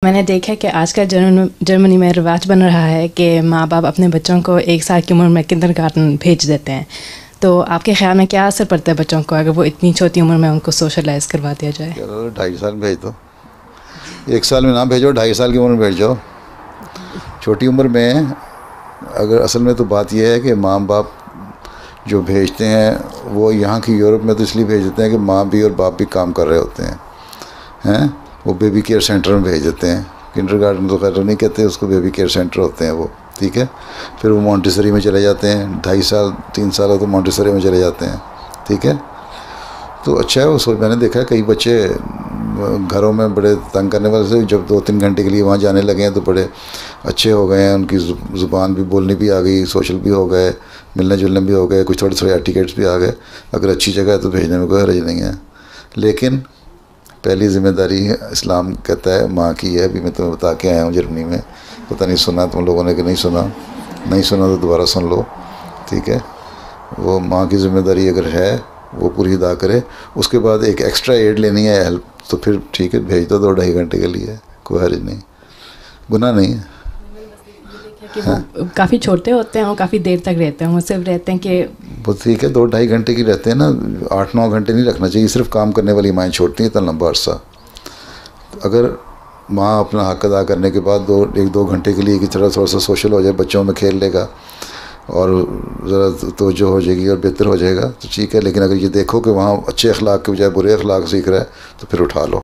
मैंने देखा है कि आजकल जर्मनी में रिवाज बन रहा है कि माँ बाप अपने बच्चों को 1 साल की उम्र में किंडरगार्टन भेज देते हैं। तो आपके ख्याल में क्या असर पड़ता है बच्चों को अगर वो इतनी छोटी उम्र में उनको सोशलाइज करवा दिया जाए? चलो 2.5 साल में भेज दो, 1 साल में ना भेजो, 2.5 साल की उम्र में भेजो। छोटी उम्र में अगर असल में तो बात यह है कि माँ बाप जो भेजते हैं वो यहाँ की यूरोप में तो इसलिए भेज देते हैं कि माँ भी और बाप भी काम कर रहे होते हैं वो बेबी केयर सेंटर में भेज देते हैं। किंडरगार्टन तो खैर नहीं कहते उसको, बेबी केयर सेंटर होते हैं वो, ठीक है। फिर वो मॉन्टेसरी में चले जाते हैं, 2.5 साल 3 साल हो तो मॉन्टेसरी में चले जाते हैं, ठीक है। तो अच्छा है वो। मैंने देखा है कई बच्चे घरों में बड़े तंग करने वाले से जब 2-3 घंटे के लिए वहाँ जाने लगे हैं तो बड़े अच्छे हो गए हैं, उनकी ज़ुबान भी बोलनी भी आ गई, सोशल भी हो गए, मिलने जुलने भी हो गए, कुछ थोड़े थोड़े एटिकेट्स भी आ गए। अगर अच्छी जगह है तो भेजने में कोई हर्ज नहीं है, लेकिन पहली ज़िम्मेदारी इस्लाम कहता है माँ की है। अभी मैं तुम्हें बता के आया हूँ जर्मनी में, पता नहीं सुना तुम लोगों ने कि नहीं सुना तो दोबारा सुन लो, ठीक है। वो माँ की ज़िम्मेदारी अगर है वो पूरी अदा करे। उसके बाद एक एक्स्ट्रा एड लेनी है, हेल्प, तो फिर ठीक है भेज दो 2-2.5 घंटे के लिए, कोई हर्ज नहीं, गुनाह नहीं है। कि वो काफ़ी छोटे होते हैं और काफ़ी देर तक रहते हैं, वो सिर्फ रहते हैं कि वो ठीक है 2-2.5 घंटे की रहते हैं ना, 8-9 घंटे नहीं रखना चाहिए। सिर्फ काम करने वाली माएँ छोड़ती हैं इतना लंबा अरसा। अगर माँ अपना हक अदा करने के बाद 1-2 घंटे के लिए की तरह थोड़ा सा सोशल हो जाए, बच्चों में खेल लेगा और ज़रा तवज्जो हो जाएगी और बेहतर हो जाएगा तो ठीक है। लेकिन अगर ये देखो कि वहाँ अच्छे अखलाक के बजाय बुरे अखलाक सीख रहा है तो फिर उठा लो।